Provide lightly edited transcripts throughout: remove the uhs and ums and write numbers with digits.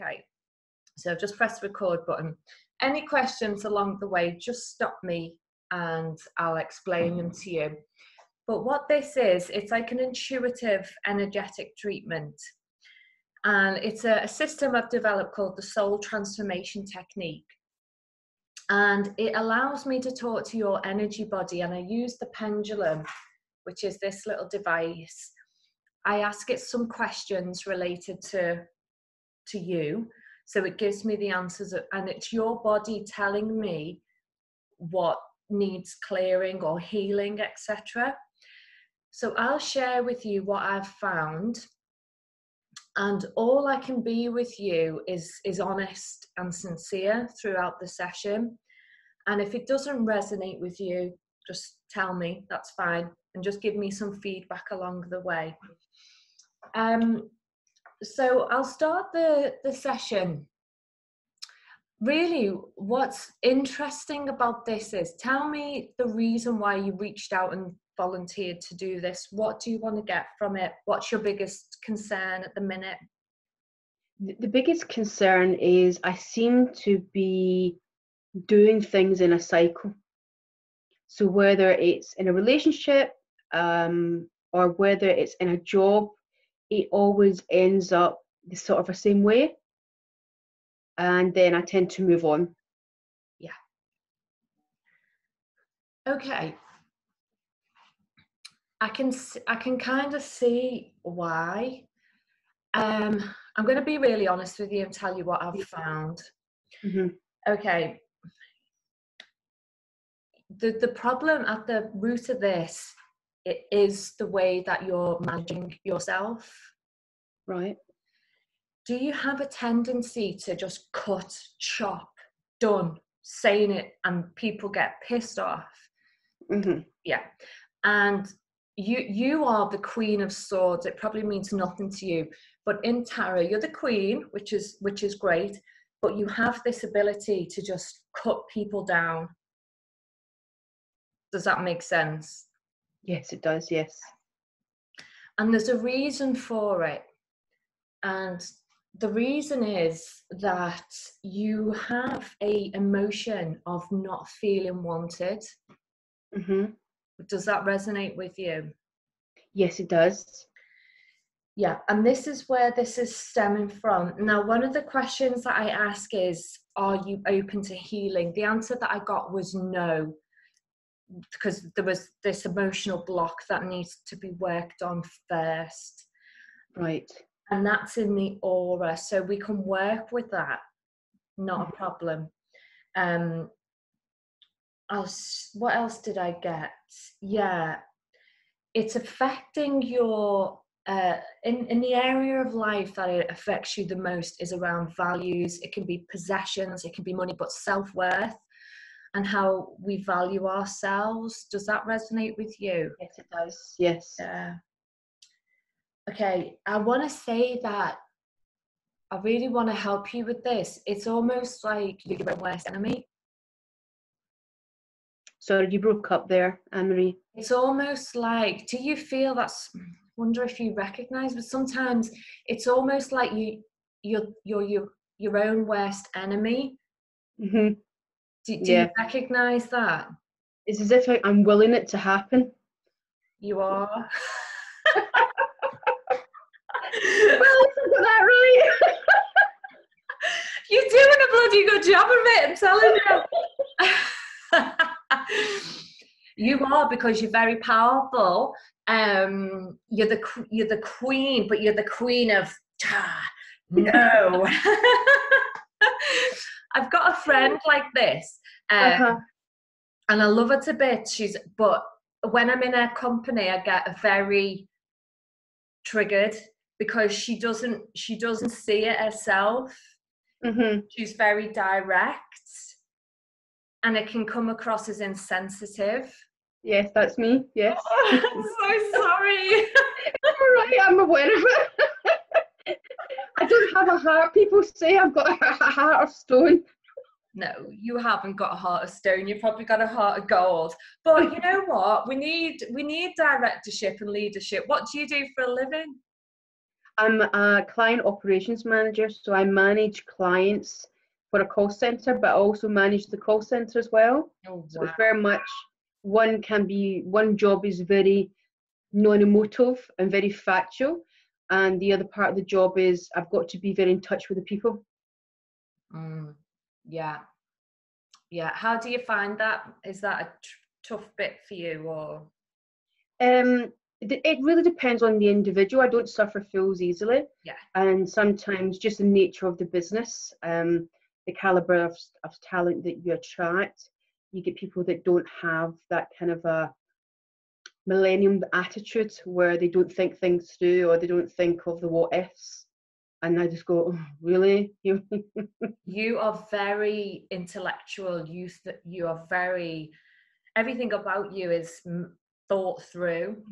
Okay, so I've just pressed the record button. Any questions along the way, just stop me and I'll explain them to you. But what this is, it's like an intuitive energetic treatment. And it's a system I've developed called the Soul Transformation Technique. And it allows me to talk to your energy body. And I use the pendulum, which is this little device. I ask it some questions related to you. So it gives me the answers, and it's your body telling me what needs clearing or healing, etc. So I'll share with you what I've found. And all I can be with you is honest and sincere throughout the session. And if it doesn't resonate with you, just tell me, that's fine. And just give me some feedback along the way. So I'll start the session. Really, what's interesting about this is, tell me the reason why you reached out and volunteered to do this. What do you want to get from it? What's your biggest concern at the minute? The biggest concern is I seem to be doing things in a cycle. So whether it's in a relationship or whether it's in a job, it always ends up the sort of the same way. And then I tend to move on. Yeah. Okay. I can kind of see why. I'm going to be really honest with you and tell you what I've found. Mm-hmm. Okay. The problem at the root of this, it is the way that you're managing yourself. Right. Do you have a tendency to just cut, chop, done, saying it, and people get pissed off? Mm-hmm. Yeah. And you are the Queen of Swords. It probably means nothing to you, but in tarot, you're the Queen, which is great, but you have this ability to just cut people down. Does that make sense? Yes, it does, yes. And there's a reason for it. And the reason is that you have an emotion of not feeling wanted. Mm-hmm. Does that resonate with you? Yes, it does. Yeah, and this is where this is stemming from. Now, one of the questions that I ask is, are you open to healing? The answer that I got was no, because there was this emotional block that needs to be worked on first. Right. And that's in the aura, so we can work with that, not a problem. What else did I get? Yeah, it's affecting your in the area of life that it affects you the most is around values. It can be possessions, it can be money, but self-worth and how we value ourselves. Does that resonate with you? Yes, it does. Yes. Yeah. Okay, I want to say that I really want to help you with this. It's almost like you're your own worst enemy. Sorry, you broke up there, Anne-Marie. It's almost like, do you feel that's, wonder if you recognize, but sometimes it's almost like you're your own worst enemy. Mm-hmm. Do you recognize that? It's as if I'm willing it to happen. You are. Well, isn't that right? You're doing a bloody good job of it, I'm telling you. You are, because you're very powerful. You're the queen, but you're the queen of no. I've got a friend like this, and I love her to bits. But when I'm in her company, I get very triggered because she doesn't see it herself. Mm-hmm. She's very direct, and it can come across as insensitive. Yes, that's me. Yes. I'm so sorry. It's all right. I'm aware of it. I don't have a heart. People say I've got a heart of stone. No, you haven't got a heart of stone. You've probably got a heart of gold. But you know what? We need directorship and leadership. What do you do for a living? I'm a client operations manager, so I manage clients for a call center, but I also manage the call center as well. Oh, So wow. it's very much, one job is very non-emotive and very factual, and the other part of the job is I've got to be very in touch with the people. Yeah. Yeah. How do you find that? Is that a tough bit for you, or? It really depends on the individual. I don't suffer fools easily. Yeah. And sometimes just the nature of the business, the caliber of talent that you attract, you get people that don't have that kind of a millennium attitude where they don't think things through, or they don't think of the what ifs. And I just go, oh, really? You are very intellectual. You are very, everything about you is thought through.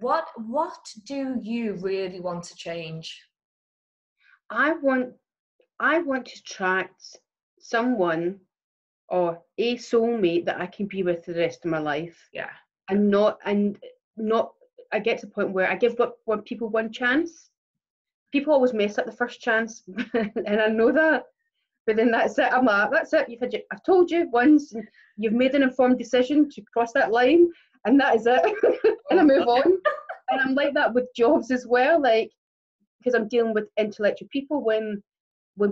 What do you really want to change? I want to attract someone, or a soulmate, that I can be with the rest of my life. Yeah. And not I get to the point where I give people one chance. People always mess up the first chance, and I know that. But then that's it. I'm like, that's it. I've told you once, and you've made an informed decision to cross that line, and that is it. And I move on. And I'm like that with jobs as well, like, because I'm dealing with intellectual people. When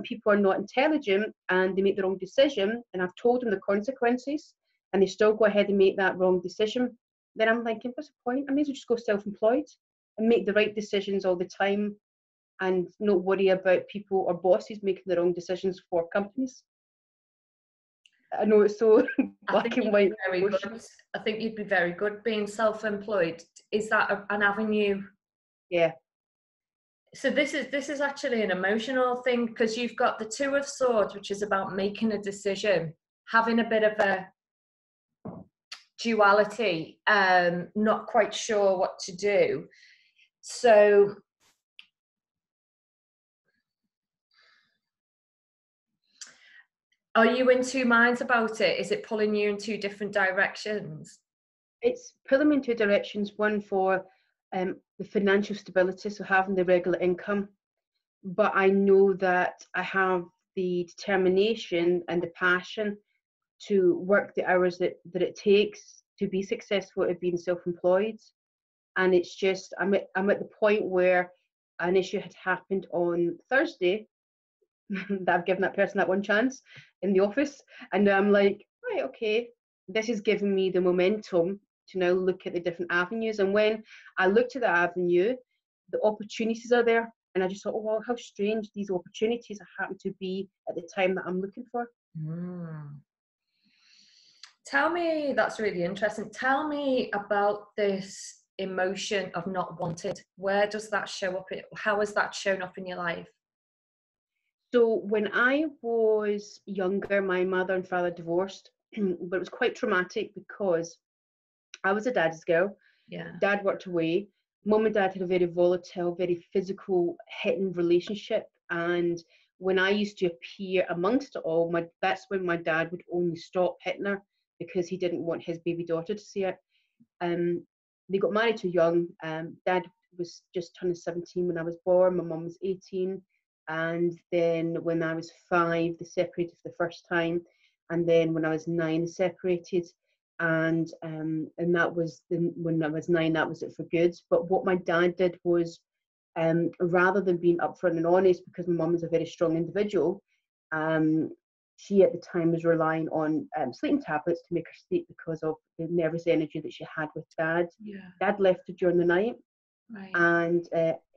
people are not intelligent and they make the wrong decision, and I've told them the consequences, and they still go ahead and make that wrong decision, then I'm thinking, what's the point? I may as well just go self-employed and make the right decisions all the time, and not worry about people or bosses making the wrong decisions for companies. I know it's so black and white. I think you'd be very good being self-employed. Is that an avenue? Yeah. So this is actually an emotional thing, because you've got the Two of Swords, which is about making a decision, having a bit of a duality, not quite sure what to do. So are you in two minds about it? Is it pulling you in two different directions? It's pulling me in two directions. One for the financial stability, so having the regular income. But I know that I have the determination and the passion to work the hours that it takes to be successful at being self-employed. And it's just, I'm at the point where an issue had happened on Thursday that I've given that person that one chance in the office, and I'm like, right, okay, this is giving me the momentum to now look at the different avenues. And when I looked at the avenue, the opportunities are there, and I just thought, oh well, how strange these opportunities happen to be at the time that I'm looking for. Tell me, that's really interesting. Tell me about this emotion of not wanted. Where does that show up? How has that shown up in your life? So when I was younger, my mother and father divorced, but it was quite traumatic because I was a daddy's girl. Yeah. Dad worked away. Mum and dad had a very volatile, very physical, hitting relationship. And when I used to appear amongst it all, that's when my dad would only stop hitting her, because he didn't want his baby daughter to see it. They got married too young. Dad was just turning 17 when I was born. My mum was 18. And then when I was 5, they separated for the first time. And then when I was 9, they separated. And that was when I was 9, that was it for good. But what my dad did was, rather than being upfront and honest, because my mum is a very strong individual, she at the time was relying on sleeping tablets to make her sleep because of the nervous energy that she had with dad. Yeah. Dad left her during the night. Right. And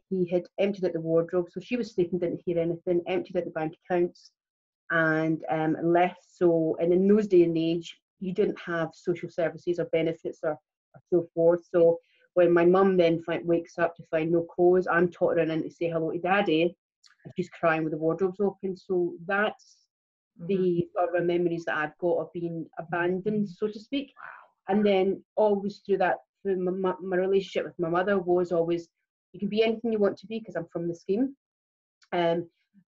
he had emptied out the wardrobe, so she was sleeping, didn't hear anything, emptied out the bank accounts, and left. So, and in those day and age, you didn't have social services or benefits or so forth. So when my mum then wakes up to find no clothes, I'm tottering in to say hello to daddy, and she's crying with the wardrobes open. So that's the sort of memories that I've got of being abandoned, so to speak. Wow. And then always through that, through my relationship with my mother was always, you can be anything you want to be, because I'm from the scheme.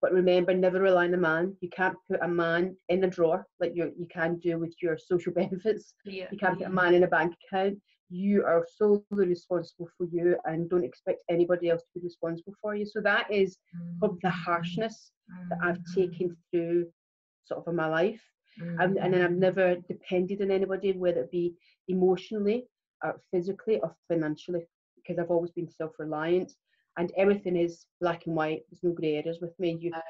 But remember, never rely on a man. You can't put a man in a drawer like you can do with your social benefits. Yeah. You can't put a man in a bank account. you are solely responsible for you and don't expect anybody else to be responsible for you. So that is probably the harshness that I've taken through sort of in my life. And then I've never depended on anybody, whether it be emotionally or physically or financially, because I've always been self-reliant, and everything is black and white. There's no grey areas with me. I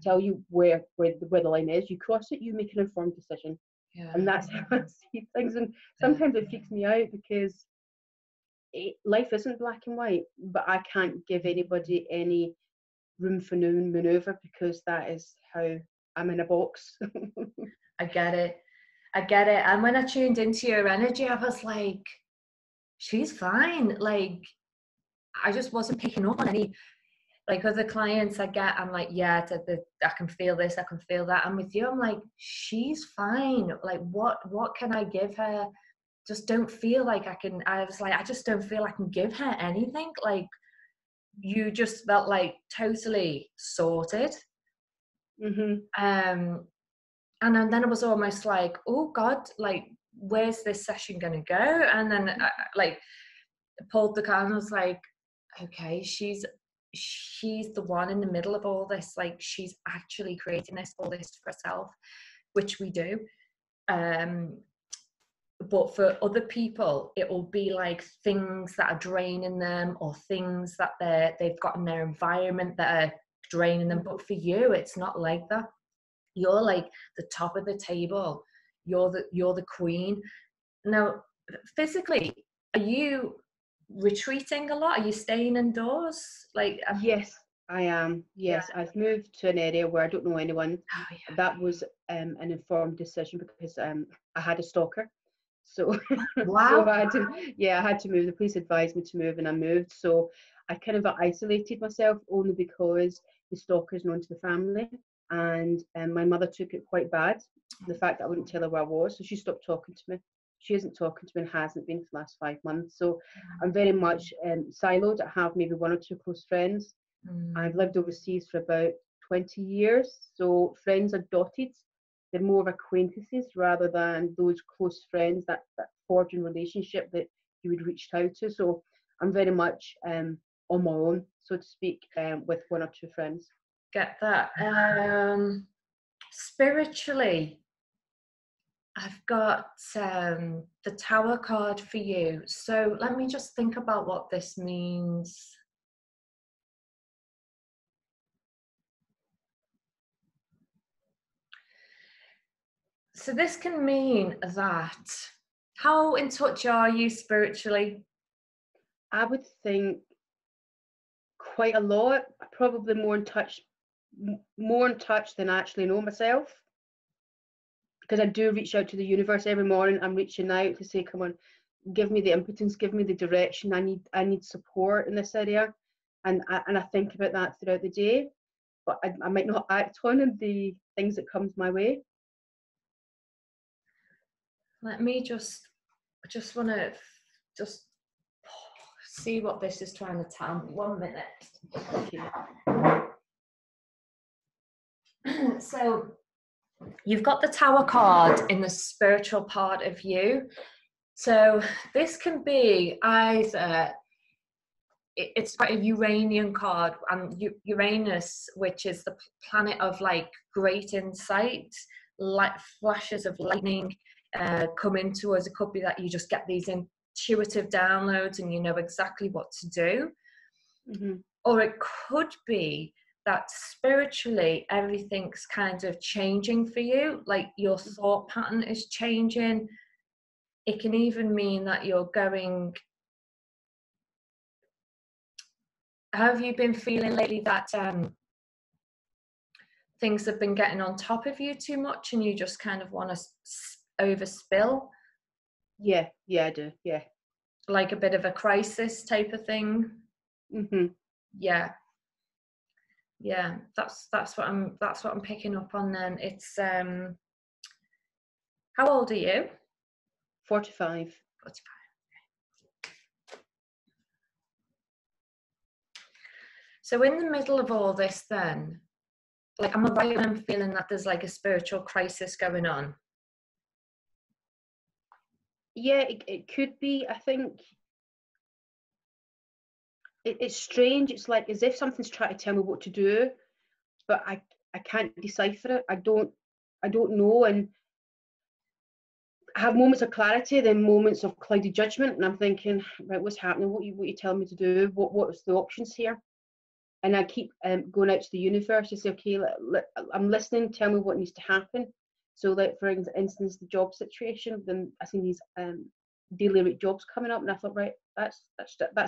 tell you where the line is. You cross it, you make an informed decision. Yeah. And that's how I see things. And sometimes it freaks me out because life isn't black and white, but I can't give anybody any room for maneuver because that is how I'm in a box. I get it. And when I tuned into your energy, I was like, she's fine. Like, I just wasn't picking up on any, like, other clients I get, I'm like, yeah, I can feel this, I can feel that. And with you, I'm like, she's fine. Like, what can I give her? Just don't feel like I can. I was like, I just don't feel I can give her anything. Like, you just felt like totally sorted. And then it was almost like, oh God, like, where's this session going to go? And then I pulled the card and I was like, okay, she's the one in the middle of all this. Like, she's actually creating all this for herself, which we do. But for other people, it will be like things that are draining them, or things that they've got in their environment that are draining them. But for you, it's not like that. You're like the top of the table. You're the queen. Now, physically, are you retreating a lot? Are you staying indoors? Like, yes, I am. Yes, yeah. I've moved to an area where I don't know anyone. Oh, yeah. That was an informed decision because I had a stalker. So, wow. So I had to move. The police advised me to move, and I moved. So I kind of isolated myself only because the stalker is known to the family, and my mother took it quite bad. The fact that I wouldn't tell her where I was, so she stopped talking to me. She isn't talking to me and hasn't been for the last 5 months. So I'm very much siloed. I have maybe 1 or 2 close friends. I've lived overseas for about 20 years. So friends are dotted. They're more of acquaintances rather than those close friends, that forging relationship that you would reach out to. So I'm very much on my own, so to speak, with 1 or 2 friends. Get that. Spiritually, I've got the Tower card for you. So let me just think about what this means. So this can mean that, how in touch are you spiritually? I would think quite a lot. Probably more in touch than I actually know myself. Because I do reach out to the universe every morning. I'm reaching out to say, come on, give me the impotence, give me the direction. I need support in this area. And I think about that throughout the day, but I might not act on the things that comes my way. Let me just want to just see what this is trying to tell me. 1 minute. Okay. So you've got the Tower card in the spiritual part of you. So this can be either, it's quite a Uranian card, and Uranus, which is the planet of like great insight, like flashes of lightning come into us. It could be that you just get these intuitive downloads and you know exactly what to do. Or it could be that spiritually everything's kind of changing for you, like your thought pattern is changing. It can even mean that you're going, have you been feeling lately that things have been getting on top of you too much and you just kind of want to overspill? Yeah, I do. Yeah. Like a bit of a crisis type of thing. Yeah. That's what I'm picking up on then. It's how old are you? 45. So in the middle of all this then, like, am I right when I'm feeling that there's like a spiritual crisis going on? Yeah, it could be. I think it's strange. It's like as if something's trying to tell me what to do, but I can't decipher it. I don't know, and I have moments of clarity, then moments of clouded judgment, and I'm thinking, right, what's happening? What you telling me to do? What's the options here? And I keep going out to the universe to say, okay, I'm listening. Tell me what needs to happen. So, like for instance, the job situation. Then I seen these daily rate jobs coming up, and I thought, right, that's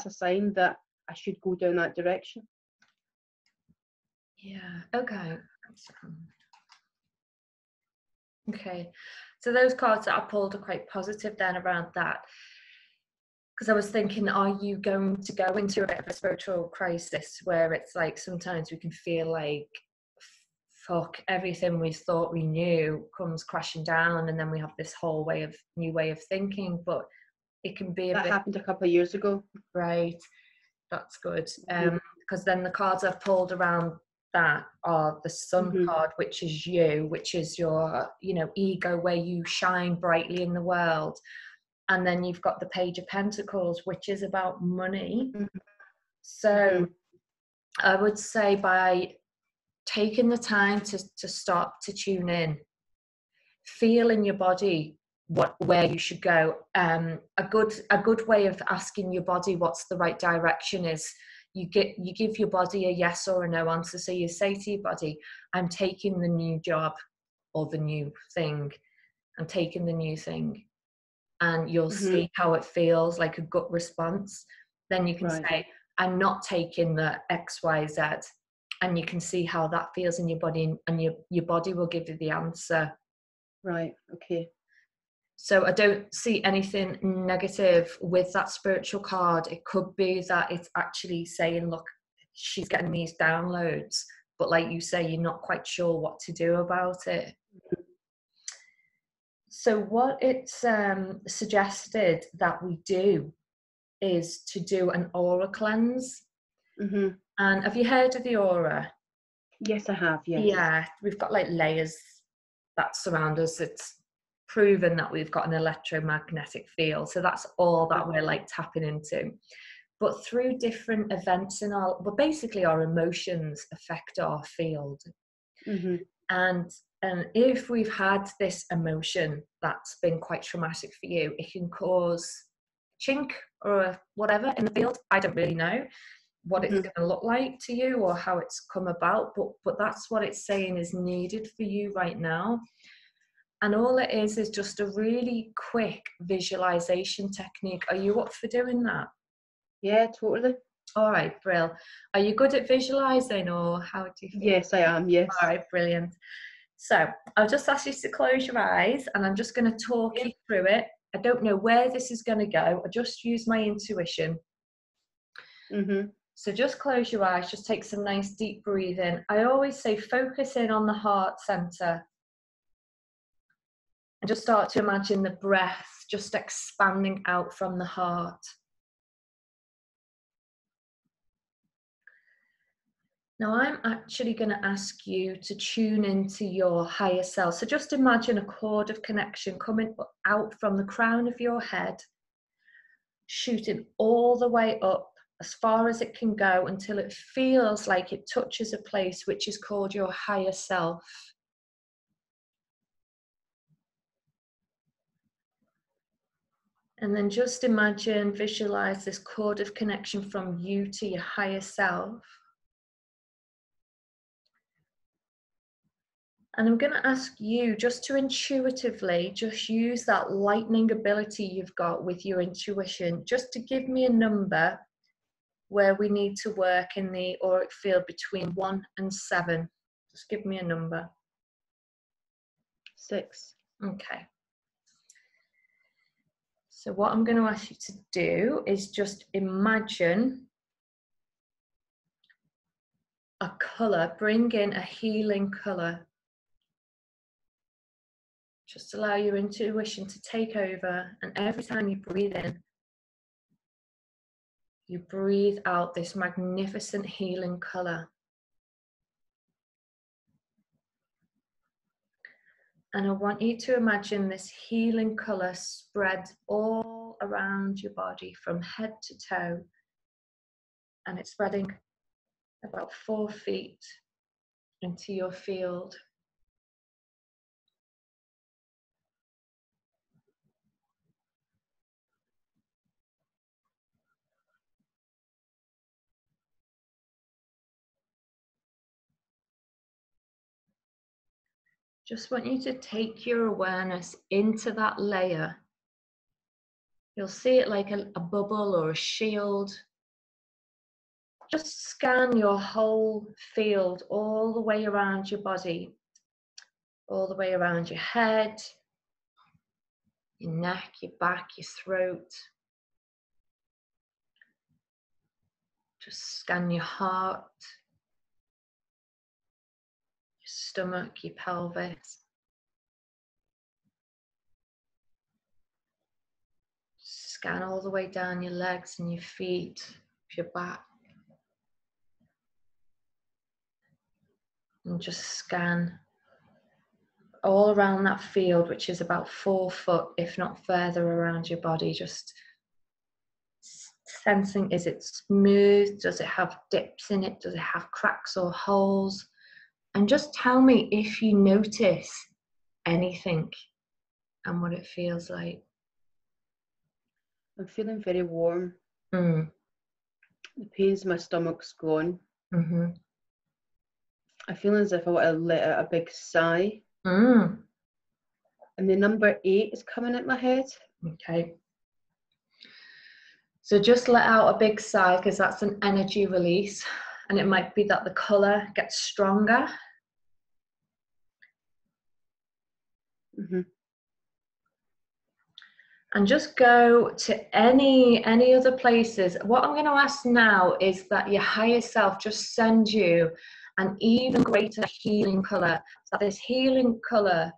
a sign that I should go down that direction. Yeah. Okay. Okay. So those cards that I pulled are quite positive then around that. Because I was thinking, are you going to go into a bit of a spiritual crisis where it's like sometimes we can feel like, fuck, everything we thought we knew comes crashing down, and then we have this whole new way of thinking. But it can be that happened a couple of years ago. Right. That's good. Because then the cards I've pulled around that are the Sun card, which is you, which is your, ego, where you shine brightly in the world. And then you've got the Page of Pentacles, which is about money. So I would say by taking the time to stop, to tune in, feel in your body where you should go. A good way of asking your body what's the right direction is you give your body a yes or a no answer. So you say to your body, I'm taking the new job or the new thing. I'm taking the new thing. And you'll see how it feels, like a gut response. Then you can say, I'm not taking the XYZ. And you can see how that feels in your body, and your body will give you the answer. Right, okay. So I don't see anything negative with that spiritual card. It could be that it's actually saying, look, she's getting these downloads, but like you say, you're not quite sure what to do about it. So what it's suggested that we do is to do an aura cleanse. And have you heard of the aura? Yes, I have, yes. Yeah, we've got like layers that surround us. It's proven that we've got an electromagnetic field. So that's all that we're like tapping into. But through different events in basically our emotions affect our field. And if we've had this emotion that's been quite traumatic for you, it can cause chink or whatever in the field. I don't really know what it's going to look like to you or how it's come about, but that's what it's saying is needed for you right now. And all it is just a really quick visualization technique. Are you up for doing that? Yeah, totally. All right, Brill. Are you good at visualizing, or how do you feel? Yes, I am, yes. All right, brilliant. So I'll just ask you to close your eyes, and I'm just going to talk you through it. I don't know where this is going to go. I just use my intuition. So just close your eyes, just take some nice deep breathing. I always say focus in on the heart center. And just start to imagine the breath just expanding out from the heart. Now I'm actually going to ask you to tune into your higher self. So just imagine a cord of connection coming out from the crown of your head, shooting all the way up as far as it can go until it feels like it touches a place which is called your higher self. And then just imagine, visualize this cord of connection from you to your higher self. And I'm going to ask you just to intuitively just use that lightning ability you've got with your intuition, just to give me a number where we need to work in the auric field between 1 and 7. Just give me a number. 6. Okay. So what I'm going to ask you to do is just imagine a colour, bring in a healing colour. Just allow your intuition to take over, and every time you breathe in, you breathe out this magnificent healing colour. And I want you to imagine this healing colour spread all around your body from head to toe. And it's spreading about 4 feet into your field. Just want you to take your awareness into that layer. You'll see it like a bubble or a shield. Just scan your whole field all the way around your body, all the way around your head, your neck, your back, your throat. Just scan your heart, your stomach, your pelvis. Scan all the way down your legs and your feet, your back. And just scan all around that field, which is about 4 foot, if not further, around your body. Just sensing, is it smooth? Does it have dips in it? Does it have cracks or holes? And just tell me if you notice anything and what it feels like. I'm feeling very warm. Mm. The pains in my stomach's gone. Mm-hmm. I feel as if I want to let out a big sigh. Mm. And the number 8 is coming at my head. Okay. So just let out a big sigh, because that's an energy release. And it might be that the colour gets stronger. Mm-hmm. And just go to any other places. What I'm going to ask now is that your higher self just send you an even greater healing colour. So this healing colour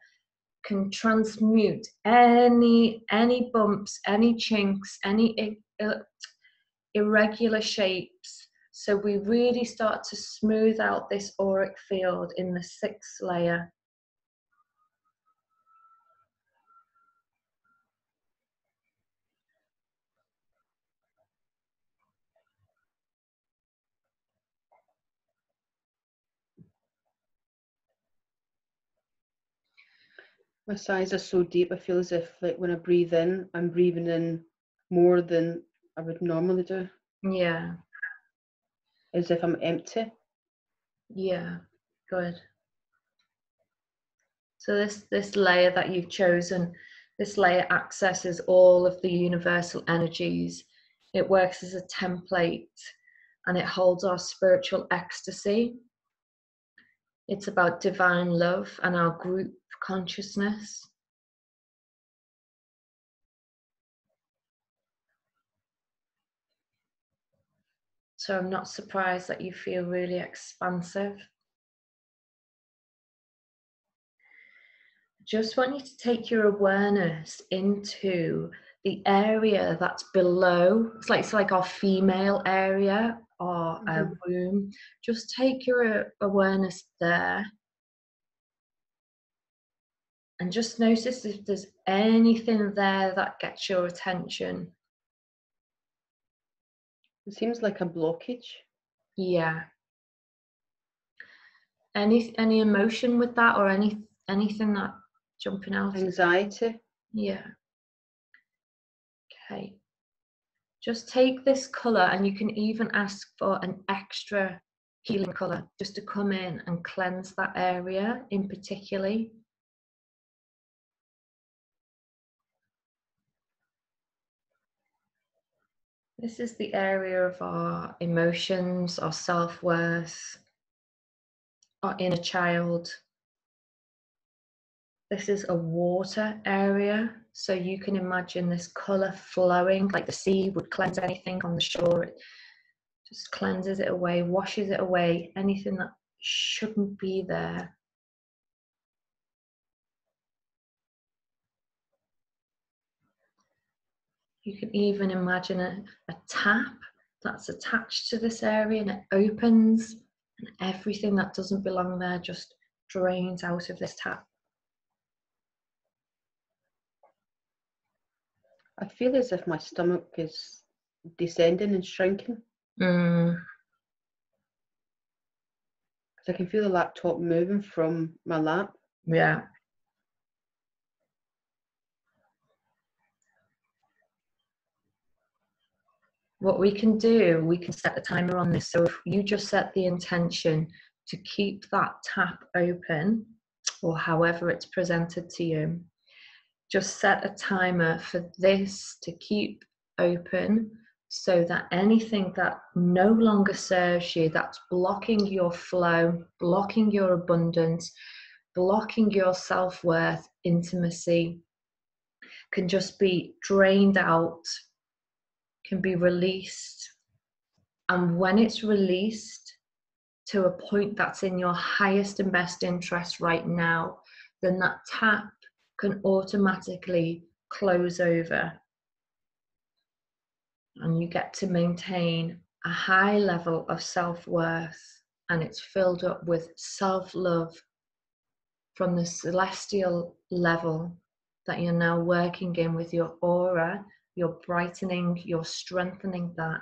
can transmute any bumps, any chinks, any irregular shapes. So we really start to smooth out this auric field in the 6th layer. My sighs are so deep, I feel as if, like, when I breathe in, I'm breathing in more than I would normally do. Yeah. As if I'm empty. Yeah, good. So this layer that you've chosen, this layer accesses all of the universal energies. It works as a template and it holds our spiritual ecstasy. It's about divine love and our group consciousness. So I'm not surprised that you feel really expansive. Just want you to take your awareness into the area that's below. It's like our female area, our womb. Just take your awareness there. And just notice if there's anything there that gets your attention. It seems like a blockage. Yeah. Any emotion with that, or anything that jumping out? Anxiety. Yeah. Okay. Just take this colour, and you can even ask for an extra healing colour just to come in and cleanse that area in particular. This is the area of our emotions, our self-worth, our inner child. This is a water area, so you can imagine this colour flowing like the sea would cleanse anything on the shore. It just cleanses it away, washes it away, anything that shouldn't be there. You can even imagine a tap that's attached to this area, and it opens, and everything that doesn't belong there just drains out of this tap. I feel as if my stomach is descending and shrinking. Mm. I can feel the laptop moving from my lap. Yeah. What we can do, we can set a timer on this. So if you just set the intention to keep that tap open, or however it's presented to you, just set a timer for this to keep open, so that anything that no longer serves you, that's blocking your flow, blocking your abundance, blocking your self-worth, intimacy, can just be drained out, can be released. And when it's released to a point that's in your highest and best interest right now, then that tap can automatically close over. And you get to maintain a high level of self-worth, and it's filled up with self-love from the celestial level that you're now working in with your aura. You're brightening, you're strengthening that.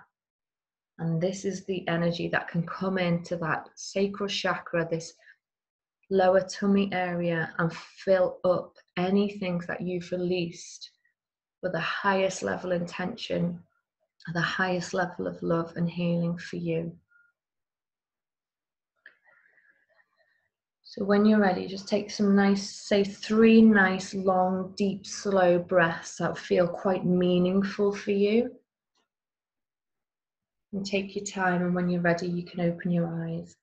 And this is the energy that can come into that sacral chakra, this lower tummy area, and fill up anything that you've released with the highest level intention, the highest level of love and healing for you. So when you're ready, just take some nice, say 3 nice, long, deep, slow breaths that feel quite meaningful for you. And take your time, and when you're ready, you can open your eyes.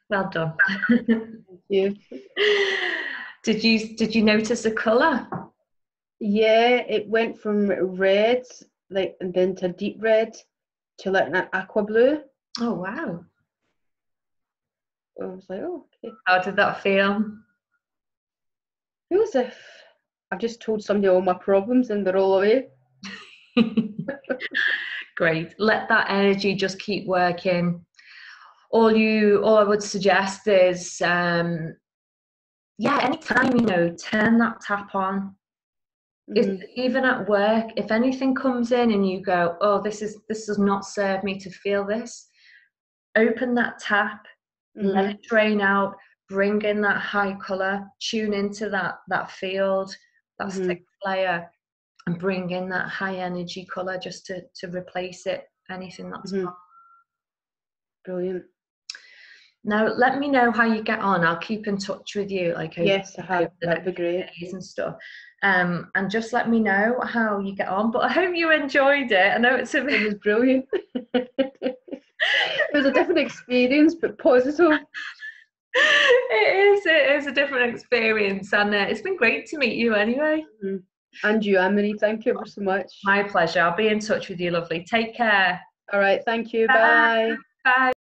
Well done. Thank you. Did you notice the colour? Yeah, it went from red, like, and then to deep red, to like an aqua blue. Oh wow. I was like, oh, okay. How did that feel? It feels as if I've just told somebody all my problems and they're all away. Great. Let that energy just keep working. All I would suggest is anytime, turn that tap on. Mm-hmm. Even at work, if anything comes in and you go, oh, this does not serve me to feel this, open that tap, let it drain out, bring in that high color, tune into that field, that 6th layer, and bring in that high energy color just to replace it, anything that's gone. Brilliant. Now, let me know how you get on. I'll keep in touch with you, Yes, I have. That'd be great. And stuff. And just let me know how you get on. But I hope you enjoyed it. I know it was brilliant. It was a different experience, but positive. It is a different experience, and it's been great to meet you anyway. And you, Anne-Marie, thank you ever so much. My pleasure. I'll be in touch with you, lovely. Take care. All right, thank you. Bye. Bye.